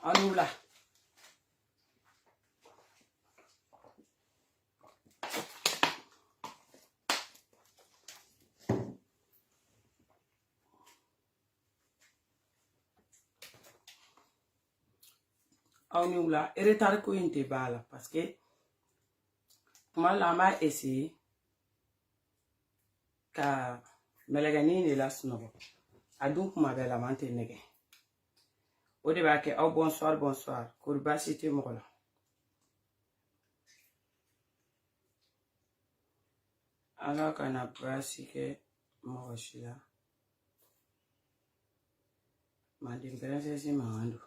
Anula. Anula. Retard ko inte bala parce que moi la m'a essayé ka melagani ni la snobo. Adou kuma bela mante nege. Au débat que oh bonsoir bonsoir Kourba cité mola alors qu'on a pas si que moi je là mandi princesse mando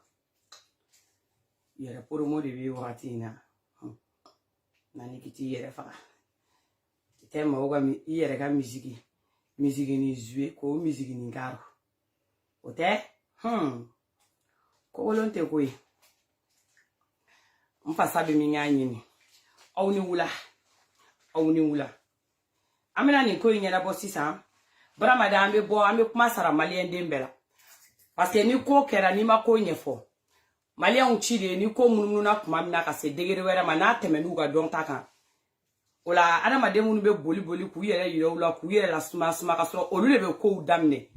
yera pour mo de bi watina nani kiti yera fa tema oga mi yera ga musique ni jouer ko musique ni ngaro ote ko wolonte koy mfa sabe mi nyanyi ni awni wula amina ni ko nyela bo sisa brama da ambe bo ambe kuma sara malien dembela parce que ni ko kera ni ma ko nyefo malien uchide ni ko mununu na kuma mina ka se degere wera mana temenu ga don taka ola adama demunu be boli ku yere yiro la ku yere la suma ka so olule be ko damne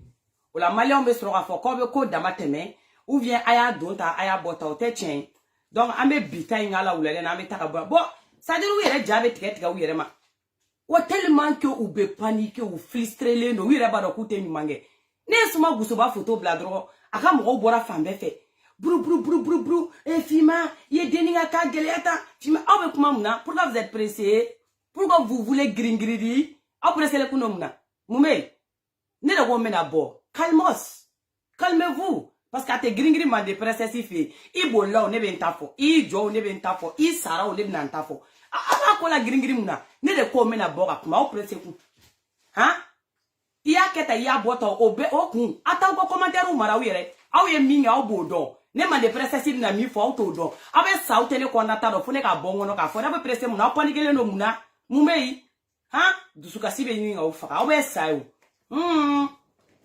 ola malien be soro ka fo ko be ko damateme ou bien aya donta aya bota o te tien donc ambe bita ngala wulele na ambe taka bo ça dire ou yere jabe tiket ga ou yere ma o tellement que ou be paniquer ou frustrer le no yere ba do ku te ni mange ne suma guso ba photo bladro aka mo bora fambe fe brou et fima ye deninga ka geleta fima awe kuma muna pourquoi vous êtes pressé pourquoi vous voulez gringiri a pressé le kunomuna mumel ne le womena bo calmez-vous parce que ate gringiri ma de princesse fi ibo law ne be ntafo I jo ne be ntafo I sara o ne be ntafo ala ko la gringiri muna ne de ko mena boga kuma o presse ku ha iya keta ya boto obe okun ata ko commentaire mara wire aw ye minga o bodo ne ma de princesse na mi fo auto do abe sa o tele ko na ta do fo ne ka bongo no ka fo na be presse muna o panikele no muna mumei ha dusuka sibe nyinga o fa abe sa yo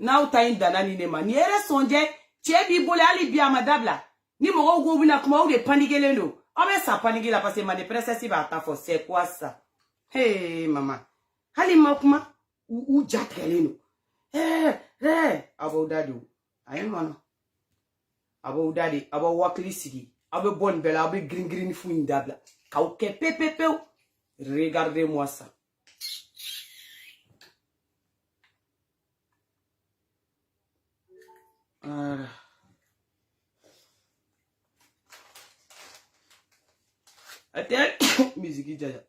na o tain danani ne ma ni ere sonje Chebi bole ali bia madabla ni mo go wina kuma o de panikele no abe sa panikela parce que ma de princesse ba ta fo c'est quoi ça hey mama hali ma kuma u jatele no abo dadi ayi mano abo dadi abo wakli sigi abo bonne belle abo green fu indabla ka o ke pepe regardez-moi ça Até musique jaja.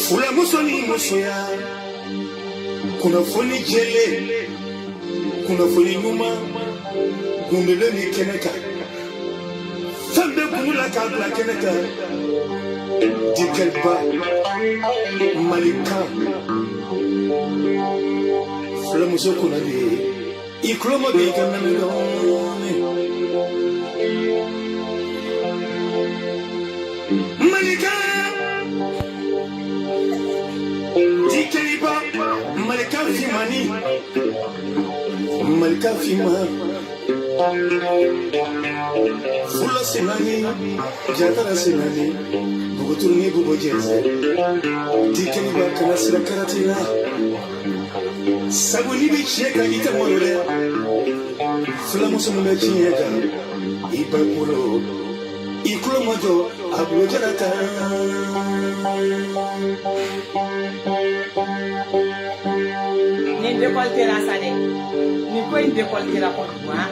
Fula musoni musia kuna foni jele kuna foni nyuma gundele ni keneka sambe kunula kabla keneka dikelba malika fula muso kuna de ikromo de kana malika dikeliba malika fimani malika fima fula senani jatara senani buguturni bugojeze dikeliba kana sira karatira sabuni bicheka itamorore fula musume chiega ibakulo ikulo mojo abujarata ni décolleté ça de ni ko inde décolleté la ko moi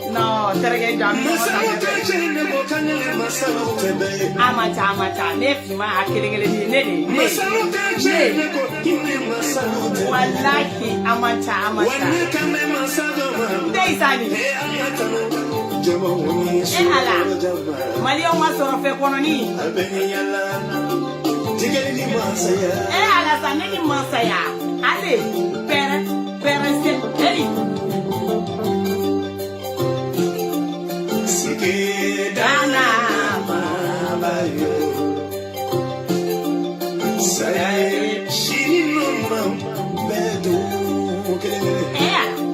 No, terge jam. Amacha, nefima akelengele ni wallahi amacha. Ndeisani. Ala. Malio masoro fe kono ni. Ala saneni masaya. Ale, pere se. Dana mabayo say she no bedu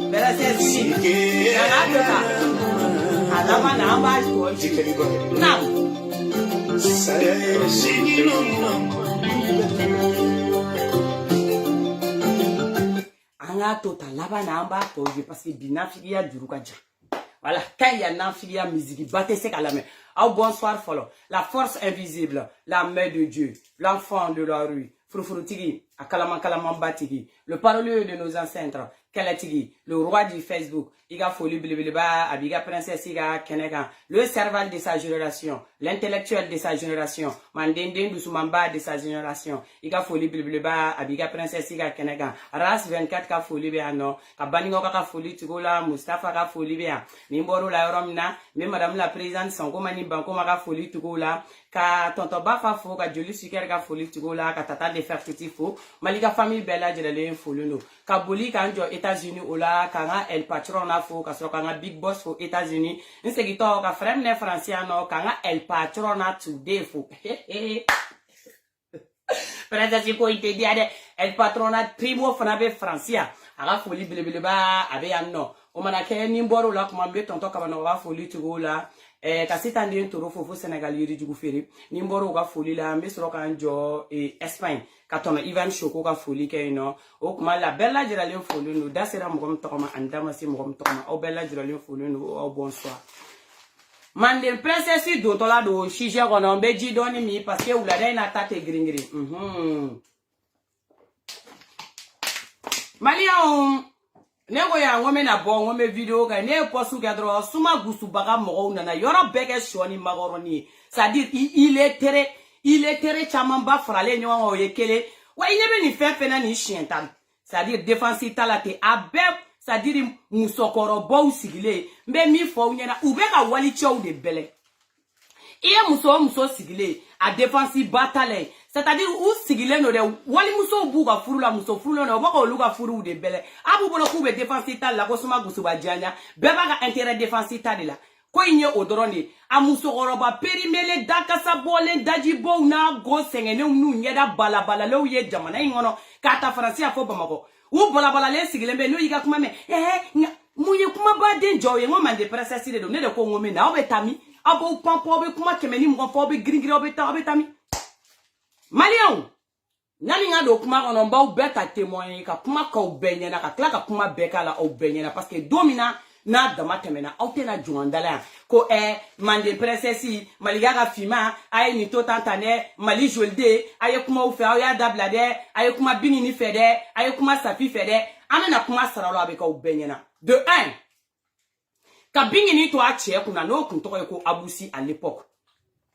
bera se alama na ba ko na say she no anga tota laba na ba ko parce que binafiki ya duruka ja. Voilà, quand il y a un enfant musique, battez à la main. Au bonsoir, follow. La force invisible, la main de Dieu, l'enfant de la rue, Frufrutigi, Akalaman Batigi, le parolier de nos ancêtres, Kalatigi, le roi du Facebook, Iga Foli Bilibiliba, Abiga Princesse Iga Kenega, le cerveau de sa génération, l'intellectuel de sa génération, Mandende Dusumamba de sa génération, Iga Foli Bilibiliba, Abiga Princesse Iga Kenega, Ras 24 ka Foli Beano, Kabaningo ka Foli Tigola, Mustafa ka Foli Bea, Nimboro la Romna, même Madame la Présidente, Sangomani Banko ka Foli Tigola, ka Tonton Bafa Fo, ka Julie Suker ka Foli Tigola, ka Tata de Fertitifo, Malika famille Bella Jelale Foluno, ka Boli ka Njo États-Unis Ola, ka El Patron Fo, ka so ka Big Boss aux États-Unis, Insegito ka frère ne Franciano, ka El Patron today fo. Princesse ko ite diade El Patronat primo fanabe Francia, aga Foli Bilibiliba abe anno. O manake nimboro la kuma be tonton ka bana wa Foli Tigola. Ka sitandi toro fofo Sénégal yiri jugu feri nimboro ka Foli la me soro kan jo Espagne ka tono Ivan Choko ka Foli ke no o kuma la bella jiralen Foli no dasera mugom tokoma andama si mugom tokoma o bella jiralen Foli no o bonsoir mande princesse do tola do chije kono be ji doni mi parce que ulade na tate gringri Malia Nego ya ngome na bon ngome video ka ne posu gadro suma gusu baga mo na yoro bege shoni magoroni c'est-à-dire il est terre chamamba frale nyo o yekele wa inebe ni fefe na ni chiental c'est-à-dire défense talate abe c'est-à-dire musokoro bo sigile mbe mi fo nyana ube ka wali chow de bele iye muso sigile a défense batale c'est-à-dire ou sigile no de wali muso buga furula muso furulo no bako luga furu de bele abu bolo kube défense tal la ko suma gusu bajanya beba ka intérêt défense tal la ko inye odoroni a muso goroba perimele dakasa bole daji bo na go sengene nu nyeda balabala le uye jamana ingono kata Francia fo bamako u balabala le sigile be no yiga kuma me muye kuma ba den joye ngoma de princesse de ne de ko ngome na obetami abo pampo be kuma kemeni mo fo be gringri obetami Malion nani nga do kuma kono mba ubeta témoin ka kuma ka ubenyana ka kla ka kuma beka la ubenyana parce que domina na dama temena autena juandala ko mande princesse maliga ka fima ay ni to tantane mali jolde ay kuma ufe ay dablade ay kuma binini fede ay kuma safi fede amena kuma saralo abeka ubenyana de 1 ka binini to a che kuna no kun to ko abusi à l'époque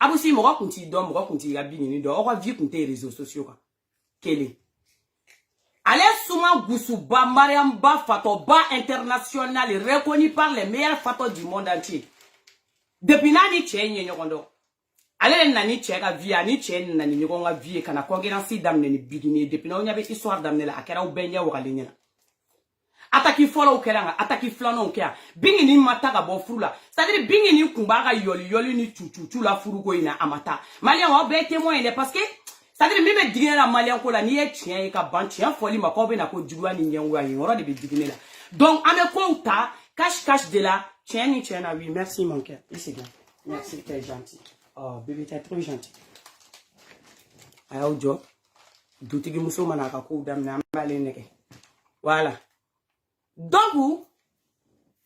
Abusi moko kunti do moko kunti ga binini do o vi kunte réseaux sociaux ka kele ale suma gusu ba Mariam ba fato ba international reconnu par les meilleurs fatos du monde entier depuis nani chenye nyokondo ale nani cheka via ni chen nani nyokonga vie kana concurrence damne ni bigini depuis na onya be histoire damne la akera ubenya wakalenya ataki follow keranga ataki flano kya bingi ni mataka bo furula c'est-à-dire bingi ni kumbaga yoli ni chuchu la furu ko ina amata malien wa be témoin de parce que c'est-à-dire même digné la malien ko la ni e tien ka ban tien foli makobe na ko jugwa ni nyenwa yin oro de be digné la donc ame ko ta cache de la Tiens, oui, merci mon cœur. Ici, bien. Merci, t'es gentil. Oh, bébé, t'es trop gentil. Ayo, job. Doutigi muso manaka kou dam na mbale neke. Voilà. Donc,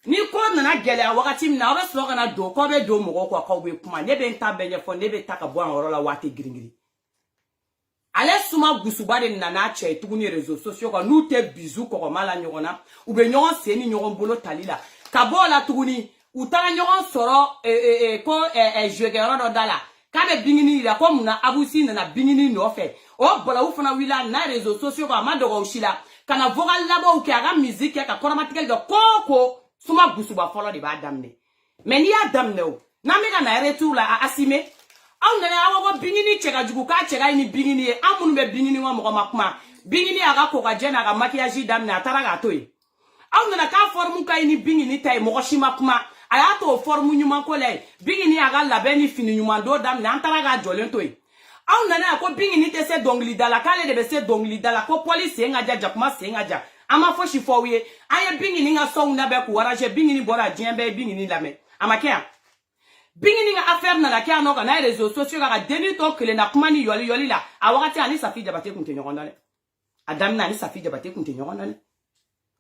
ni ko nana gele a wakati mina obe so kana do ko be do mo ko ko be kuma ne be nta benye fo ne be taka bo an la wate giringiri. Ale suma gusuba de nana che tuguni réseaux sociaux ko nou te bizu ko mala nyogona ou be nyon seni nyon bolo talila. Ka bo la tuguni ou tala nyon soro ko jegero do dala. Ka be bingini la ko muna abusi na bingini no fe. O bola ou fana wila na réseaux sociaux ko amado ko shila. Kana vocal labo ou ki aga musique ka chromatique de koko suma gusuba folo de ba damne. Mais ni a damne o. Na me kana retour la asime. Aw nana awo bingini cheka jugu ka cheka ni bingini e amunu be bingini wa mo makuma. Bingini aga ko ka jena aga maquillage damne atara ga toy. Aw nana ka formu ka ni bingini tay mo shima kuma. Aya to formu nyuma ko lay. Bingini aga labeni fini nyuma do damne antara ga jolen toy. Aw nana ko bingini te se dongli dala kale de be se dongli dala ko police ngaja jakuma se ngaja. Ama fo shifowie aye bingini nga song na be ku waraje bingini bora jembe bingini lame amakia bingini nga affaire na la kia no kana réseaux sociaux ga deni to kele na kuma ni yoli la awakati ani safi jabate kunte nyonale adam na ni safi jabate kunte nyonale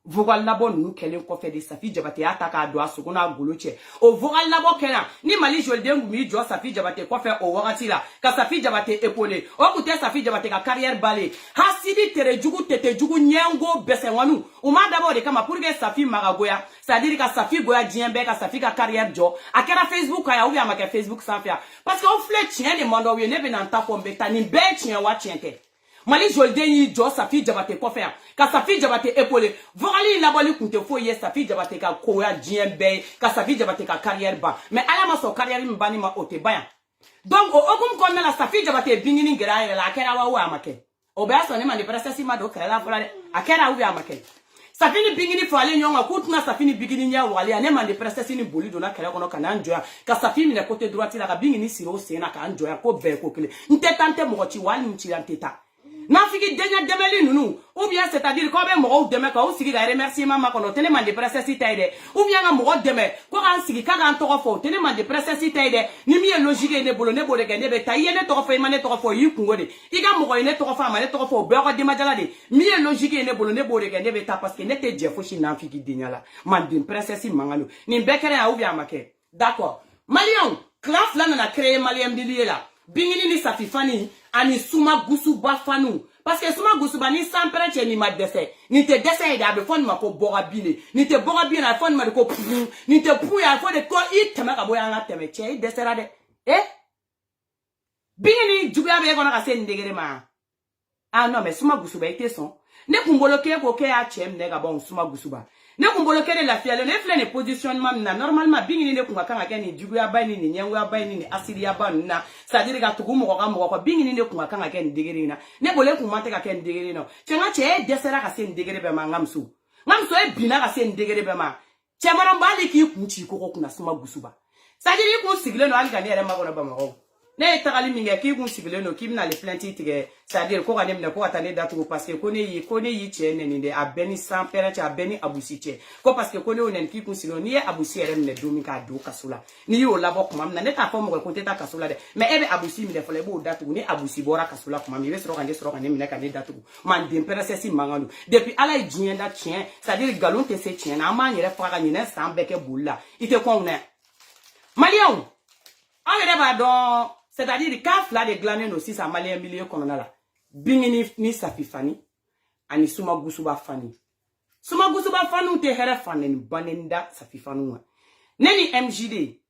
vogal labo nu kele ko fe de safi jabate ataka do asukuna goloche o vogal labo kena ni mali joldengu mi jo safi jabate ko fe o wakati la ka safi jabate épaulé o kute safi jabate ka carrière balé hasibi tere jugu tete jugu nyengo besengwanu o ma d'abord de kama pour que safi magagoya c'est à dire ka safi goya djembe ka safi ka carrière jo akera Facebook ya ou ya maka Facebook sans faire parce que on flèche tien de mondo wi ne be nan ta ko mbeta ni be tien wa tienke mali jolden yi jo safi jabate ko faire ka safi jabate épaulé vogali la boli kunte fo ye safi jabate ka koya djembe ka safi jabate ka carrière ba mais ala ma so carrière mbani ma ote baya donc okum ko na la safi jabate bingini gira la akera wa wa make o be aso ne ma de process ma do kala la akera wa make safini bingini fo ale nyonga kutuna safini bingini nya wale ane ma de process ni boli do na kala kono kana njoya ka safini ne côté droite la ka bingini siro sena ka njoya ko be ko kile ntete mo ci wali nti nteta Nafiki denya demeli nunu ou bien c'est-à-dire ko be mo deme ka o sigi ga remerciement ma kono tellement de processus taide ou bien nga mo deme ko kan sigi ka kan to fo tellement de processus taide ni mi logique ne bolo ne bole ga ne be taye ne to fo imane to fo yi kungode iga mo ne to fo amane to fo be ko de majala de mi logique ne bolo ne bole ga ne be ta parce que ne te jefo shi nafiki denya la man din processus mangalo ni bekere a ou bien make d'accord malion classe là na créer malien bilier là bingini ni safifani ani suma gusu bafanu parce que suma gusu bani sampere che ni ma dese ni te dese da be fon ma ko boga bile ni te boga bile na fon ma ko ni te pu ya fo de ko itema ka boya nga teme che dese ra de bingini jubiya be ko na ka se ndegere ma ah non mais suma gusu ba ite son ne kumbolo ke ko ke a chem ne ga bon suma gusu ba ne kumbolo ke de la fiale ne fle ne positionnement na normalement bingini ne kunga kanga ke ni jubiya ba ni nyangu ya ba ni asiri ya ba na c'est-à-dire ka tugumo ko bingini ne kunga kanga ke ndegere na ne bole kumate ka ke ndegere no chenga che desera ka se ndegere be ma ngamsu e bina ka se ndegere be ma che marambali ki kunchi ko kuna suma gusu ba c'est-à-dire ko sigile no alga ne re ma ko na ba ma ko ne tagali minga ki kun sigile no ki na le plainte tige c'est-à-dire ko ga ne ko atane datu parce que ko ne yi che ne de abeni sans pere cha abeni abusi che ko parce que ko ne onen ki kun sigile ni abusi ere ne do mi ka do kasula ni yo labo kuma na ne ta fo mo ko teta kasula de mais ebe abusi mi de fole bo datu ni abusi bora kasula kuma mi be soro kan ne mi ka ne datu man de pere se si mangalo depuis ala jien da tien c'est-à-dire galon te se tien na ma nyere fa ga nyene san beke bulla ite ko ne malion ale ba don c'est-à-dire ka fla de glaner aussi sa malien milieu konona la bingini ni safifani ani suma gusuba fani te here fani ni banenda safifanu neni MJD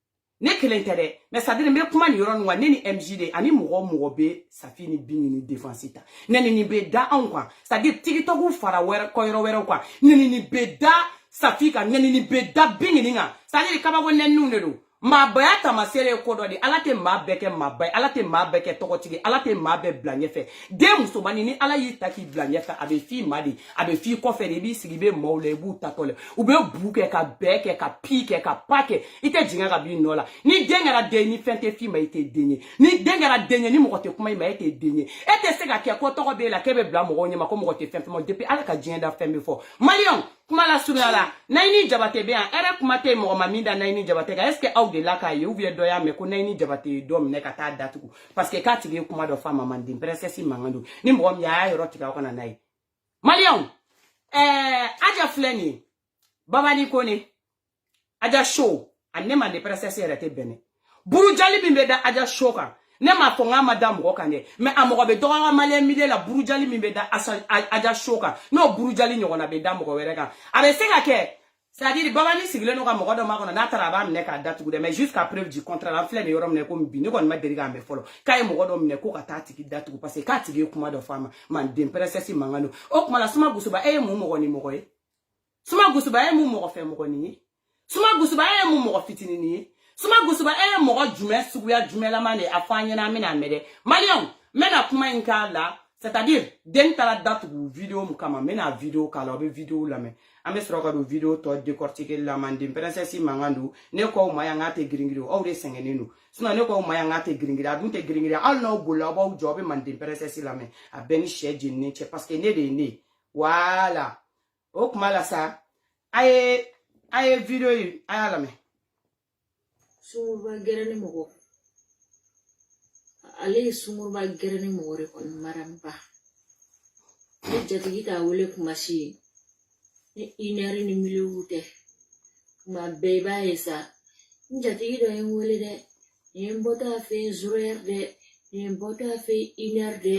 ne kelentere mais c'est-à-dire me kuma ni yoron wa neni MJD ani mugo be safini bingini defensita neni ni be da ankwa c'est-à-dire TikTok fara were koyro were kwa neni ni be da safika neni ni be da bingini nga c'est-à-dire kaba go nenu ne do ma bayata masere ko do di alate ma beke ma bay alate ma beke tokotigi alate ma be blanye fe de musobani ni ala yi taki blanye fe abe fi madi abe fi ko fe bi sigibe mawle bu tatole ube buke ka beke ka pike ka pake ite jinga ka bi nola ni dengara de ni fente fi ma ite denye ni dengara denye ni mokote kuma ma ite denye ete se ka ke ko toko be la kebe bla mo nyema ko mokote fente mo depuis ala ka jinda fembe fo malion kuma la sunya la naini jabate be an ere kuma te mo ma minda naini jabate ka est-ce que aw de la ka ye ou bien do ya me ko naini jabate do me ka ta datugu parce que ka tige kuma do fama mandi princesse mangando ni mo mi ya yoro tika ko na nai malion aja fleni baba ni koni aja show anne mande princesse erete bene buru jali bimbe da aja show ka ne ma fonga madame ko kande mais amogo be doga male mide la burujali mi be da aja shoka no burujali nyogo na be da mo ko wereka abe seka ke c'est-à-dire baba ni sigile no ka mo do ma ko na tara ba mne ka datu de mais jusqu'à preuve du contraire la flemme yorom ne ko mbi ni ko ma deriga me folo kay mo do mne ko ka tati datu parce que ka tigi kuma do fama man dem princesse mangano o kuma la suma gusuba mu mo ko ni mo ko e suma gusuba mu mo ko fe mo ko ni suma gusuba mu mo ko fitini ni suma gusuba mo jume suguya jume la mane afanya na mina mede malion mena kuma inka la c'est-à-dire den tala date vidéo mu kama mena vidéo kala be vidéo la me ambe sroka do vidéo to décortiquer la mande princesse mangandu ne ko maya ngate gringiri o de sengenenu sino ne ko maya ngate gringiri adun te gringiri al no bola ba jobe mande princesse la me a beni sheje ne che parce que ne de ne voilà o kuma la sa aye vidéo aya la me sumurba gerani mogo ale sumurba gerani mogo re kon maramba ni jatigi ta wole kumashi ni inari ni miliute kuma beba esa ni jatigi do en wole de ni mbota fe zurer de ni mbota fe iner de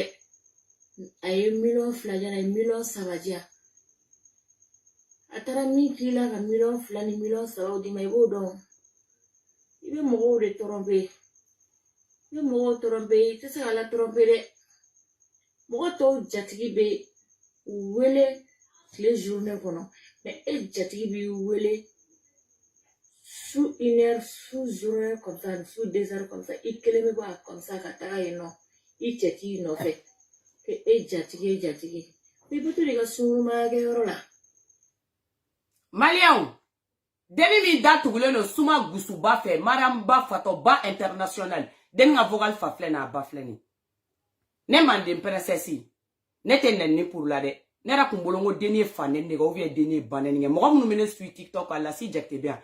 ay million flajana million sabaja atara mi kila ka million flani million sabaudi may bodon ibe mogo de tromper ibe mogo tromper te sa la tromper de mogo to jatigi be wele les journées kono mais el jatigi be wele sous une heure sous journée comme ça sous 2 heures comme ça il keleme ba comme ça ka ta yeno il jatigi no fait que el jatigi mais peut les gars sur ma guerre malion demi mi datu no suma gusu ba fe maramba fato ba international den nga vocal fa flena ba fleni ne mande princesse ne tenen ni pour la de ne ra kumbolongo deni fanen ne go vie deni banen nge mo mu mene sur TikTok ala si jekte bien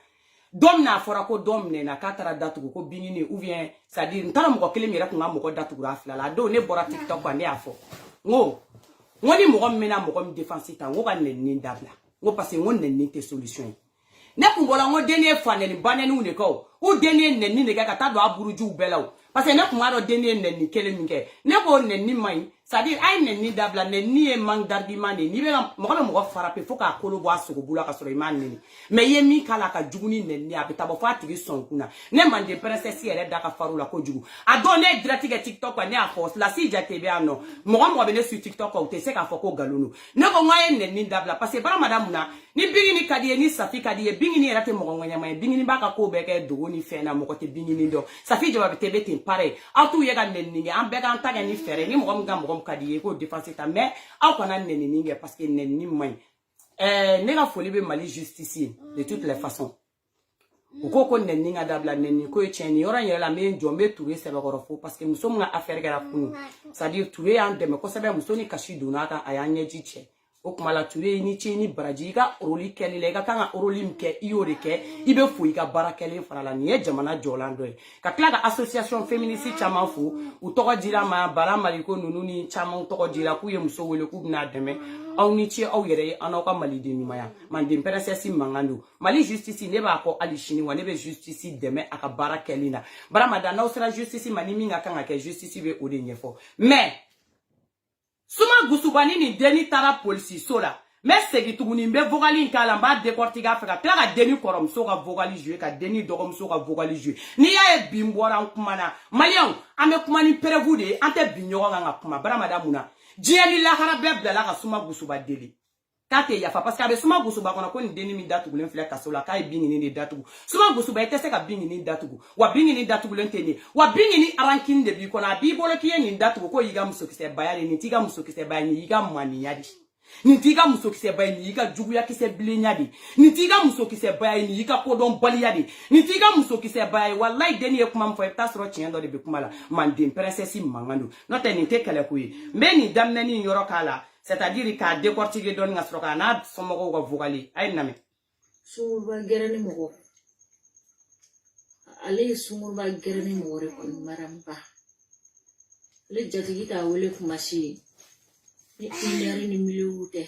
dom na fora ko dom ne na katara datu ko bingini ou bien ça dire ntara mo ko kele mi ra ko ngam ko datu ra fla la do ne bora TikTok ande afo ngoni mo mena mo ko défense ta ngo kan ne ni dabla ngo parce ngo ne ni te solution ne kumbola ngo deni fanen banen ne ko o deni ne ni ne ka ta do aburuju belaw parce que ne kuma do deni ne ni kele mi ke ne ko ne ni mai c'est-à-dire ay ne ni dabla ne ni e manque d'argument ne ni be mo frappé faut ka kolo bo asoko bula ka soro iman ne mais ye mi kala ka juguni ne ni abita bo fatigi son kuna ne mande princesse ere da ka faru la ko jugu a donné direct ke TikTok ne a force la si jate be ano mo be ne sur TikTok o te se ka foko galunu ne ko ngaye ne ni dabla parce que bara madame na ni bingini kadiye ni safi kadiye bingini era te mo ngonya mai bingini baka ko be ke dogo ni fe na mo ko te bingini do safi joba te be te pare atu ye ga ne ni am be ga ntaga ni fere ni mo ngam kadiye ko défense ta mais aw kana neni ninge parce que neni mai ne ga foli be Mali justice de toutes les façons ko neni nga dabla neni ko cheni ora yela me njombe touré sebe gorofo parce que muso nga affaire gara kunu c'est à dire touré en deme ko sebe muso ni kashi dunaka ayanye jiche o kuma la touré ni cheni baraji ka oroli kele le ga kanga oroli mke iore ke ibe fu ka barakele fara la ni jamana jolando ka kla ga association féministe chama fu u togo dira ma bara maliko nunu ni chama togo dira ku ye muso wele ku na deme aw ni chi aw yere anoka Mali de ni maya man de princesse mangando Mali justice ne ba ko ali shini wa ne be justice deme aka barakele na bara madana usra justice mani minga kanga ke justice be ode nyefo mais suma gusubani ni deni tara police sola mais segi tuguni mbe vogali kala mba décortiquer afrika pla ka deni korom so ka vogali jouer ka deni dogom so ka vogali jouer ni ya e bimbora kumana malion ame kumani prevu de ante binyoga nga kuma bara madamuna jieni la harabe bla la ka suma gusuba deli kate ya fa parce que abe suma gusuba kona ko ni deni mi datu gulen fle ka sola kai bingini ni datu suma gusuba ite se ka bingini ni datu wa bingini datu gulen teni wa bingini arankin de bi kona bi bolo kiye ni datu ko yiga musokise bayale ni tiga musokise bayani yiga mani yadi ni tiga musokise bayani yiga juguya kise blinyadi ni tiga musokise bayani yiga kodon baliyadi ni tiga musokise bayi wallahi deni e kuma mfo ta soro chiendo de bi kuma la man din princesse mangando no te ni te kale kuyi mbe ni damne ni yoro kala c'est-à-dire k'a décortiquer dɔɔni ka sɔrɔ k'a n'a somɔgɔw ka vocali a ye lamɛn. Sunguruba gɛrɛ ni mɔgɔ. Ale ye sunguruba gɛrɛ ni mɔgɔ de kɔni maramba. Ale jatigi t'a wele kuma si ye. Ni inɛri ni milieu tɛ.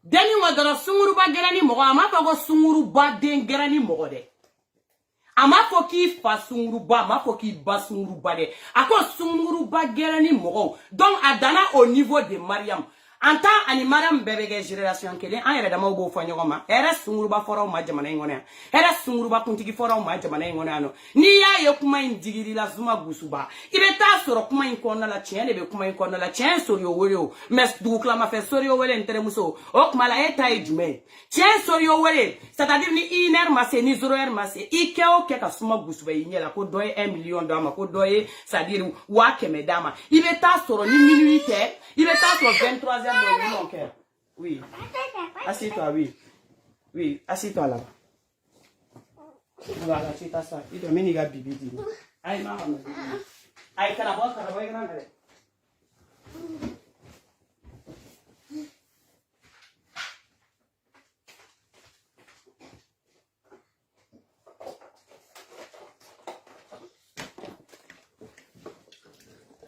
Deni wa dɔrɔn sunguruba gɛrɛ ni mɔgɔ a m'a fɔ ko sunguruba den gɛrɛ ni mɔgɔ dɛ. A m'a fɔ k'i fa sunguruba, a m'a fɔ k'i ba sunguruba dɛ. A ko sunguruba gɛrɛ ni mɔgɔw. Donc a danna au niveau de Mariam. En temps ani Mariam bɛɛ bɛ kɛ génération kelen an yɛrɛ damaw b'o fɔ ɲɔgɔn ma. Hɛrɛ sunguruba fɔraw ma jamana in kɔnɔ yan. Hɛrɛ sunguruba kuntigi fɔraw ma jamana in kɔnɔ yan nɔ. N'i y'a ye kuma in digirila Zuma Gusuba, i bɛ taa sɔrɔ kuma in kɔnɔna la tiɲɛ de bɛ kuma in kɔnɔna la. Tiɲɛ Soriyo wele o. Mais dugukilamafɛ Soriyo wele n terimuso. O kuma la e ta ye jumɛn ye? Tiɲɛ Soriyo wele, c'est-à-dire ni 1 heure ma se ni 0 heure ma se, i kɛ o kɛ ka Zuma Gusuba i ɲɛ la ko dɔ ye 1 million d'a ma, ko dɔ ye c'est-à-dire 500 d'a ma. I bɛ taa sɔrɔ ni minuit tɛ, i bɛ taa sɔrɔ 23 heures de mon cœur. Oui. Assieds-toi, oui. Oui, assieds-toi là. Voilà, tu t'assois. Il doit mener à bibi. Aïe, maman. Aïe, carabo, grand.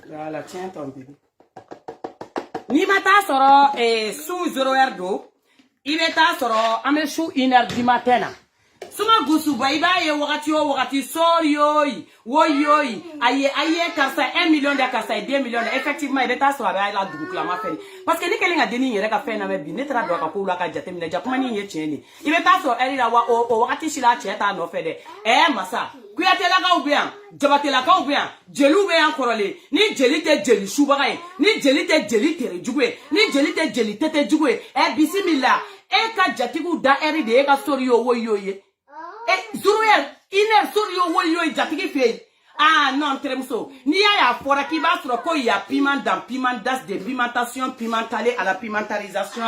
Voilà, tiens ton bébé. Ni ma ta soro sous 0 heure d'eau, il va ta soro ame sous 1 heure du matin. Suma Gusuba iba ye wakati soriyoi woyoi aye karsa 1 million de karsa 2 million effectivement il va ta soro ba la duguklama feri parce que ni kelinga deni yere ka fe na me bi ne tra do ka ko la ka jate mi na jakuma ni ye tieni il va ta soro eri la wa o wakati shila cheta no fe de masa kuyatela ka ubian jabatela ka ubian jelu be an korole ni jeli te jeli shubaga ni jeli te jeli tere jugwe ni jeli te jeli tete jugwe bisimila ka jatigu da eri de ka soriyo woyoye Zourouel, iner Soriyo woyoye jatigi fe. Ah non, Tremuso. Ni ya fora ki ba soro ko ya piment dans piment das de pimentation pimentalé à la pimentalisation.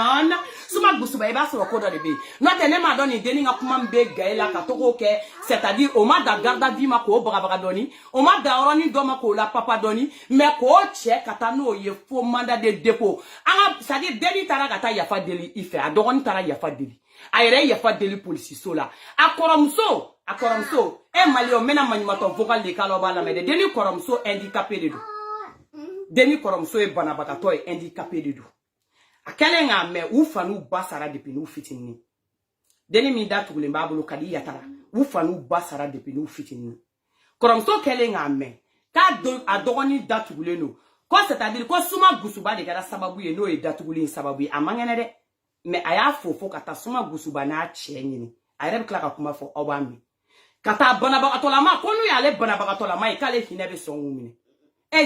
Suma Gusuba ba soro ko do de be. No tene ma doni deni nga kuma mbe gaela ka toko ke, c'est-à-dire o ma da garda vie ma ko baga doni, o ma da oroni do ma ko la papa doni, mais ko che kata no ye faux mandat de dépôt. Anga c'est-à-dire deni tara kata ya fa deli ife, a dogoni tara ya fa deli. Aire ya fa deli police sola. Akoromso malio mena manimato vocal de kaloba la mede deni koromso handicapé de do. Deni koromso e banabakato e handicapé de do. Akele nga me u fanu basara depuis nous fitini. Deni mi datu le mbabulu kadi yatara. U fanu basara depuis nous fitini. Koromso kele nga me ka do adogoni datu le no. Ko c'est-à-dire ko Suma Gusuba de gara sababu ye no e datu le sababu amangene de. Mais aya fofo kata Suma Gusuba na chenyini. Ayre klaka kuma fo obami. Kata banabakato ma konu ya le banabakato ma e kale hinebe songumine.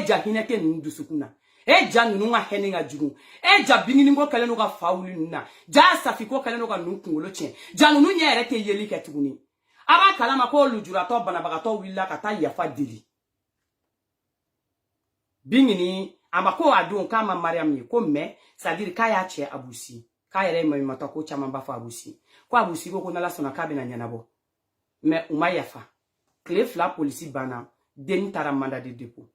Ja hineke ndusukuna. Ja nunu nga hene nga jugu. Ja bingini ngo kale no ga fauli nuna. Ja safiko kale no ga nunkungolo chen. Ja nunu nyere te yeli ketuguni. Aba kala ma ko lujura to banabakato willa kata yafa dili. Bingini amako adon kama Mariam ko me c'est-à-dire kaya che abusi. Kaya re mata ko chama ba fa abusi. Ko abusi ko na la sona kabe na nyanabo. Mais uma yafa. Clef la police bana deni tara mandat de dépôt.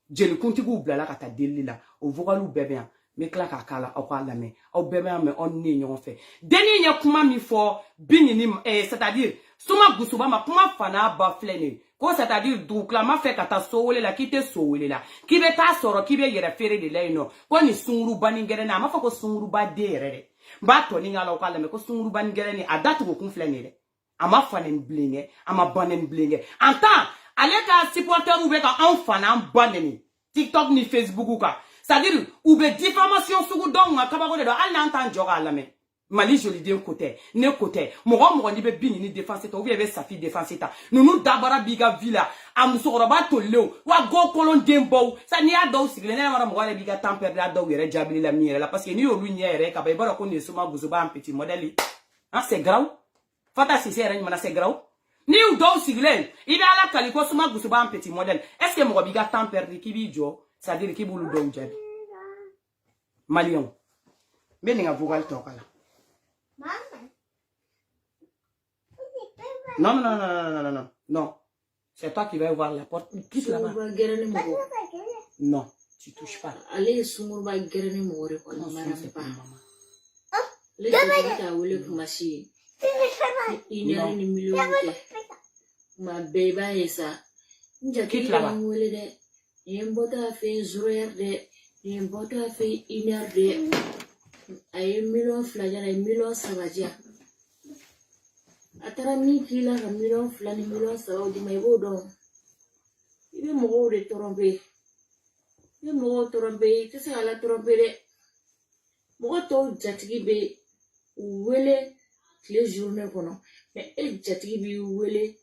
Jeli kuntigu blala kata deli la o vocalu bebe me kla ka kala o kwa lame o bebe me on ni nyon fe. Deni nya kuma mi fo binini c'est-à-dire Suma Gusuba ma kuma fana ba flene. Ko c'est-à-dire duklama fe kata sowele la kite sowele la. Ki be ta soro ki be yere fere de la ino. Ko ni sunguru baningere na ma fa ko sunguru ba de rere. Ba to ni ngala o kwa lame ko sunguru baningere ni adatu ko kun flene de. Ama fanen blinge, ama banen blinge. En temps, allez ka supporter ou be ka enfana baneni. TikTok ni Facebook ou ka. C'est-à-dire, ou be diffamation sous don ma kabako de do al na entend joga la me. Mali joli de côté, ne côté. Mo ni be bini ni défense ta ou be safi défense ta. Nunu dabara biga villa, amuso roba to leo. Wa go kolon dembo. Ça ni ado sigle na mara mo wala biga temper da do yere jabili la miere la parce que ni o lu nyere ka ba ibara ko ni Suma Gusuba un petit modèle. Hein, c'est grave. Fata sincère ni mana c'est grave. Ni ou do sigle, ibe ala kaliko Suma Gusuba un petit modèle. Est-ce que mo biga temper ki bi jo, ça dire ki bulu do jabi. Malion. Beninga vogal to kala. Non. C'est toi qui vas ouvrir la porte. Quitte là-bas. Non. Tu touches pas. Allez, Sumurba Gerani More, on Non, m'a c'est pas pas. maman. Les gens qui ont machine. Il y a une million. Ma baby est ça. Quitte là-bas. Il y a un bota a fait 0 heure de. Il y a un bota a fait 1 heure de. Il y a 1 million flageoles, 1 million savages. Atara mi kila ka million flani million saudi mai bodo. Ibe mo de tromper. Ibe mo tromper, que ça la tromper de. Mo to jatigi be wele les journées kono. Mais e jatigi be wele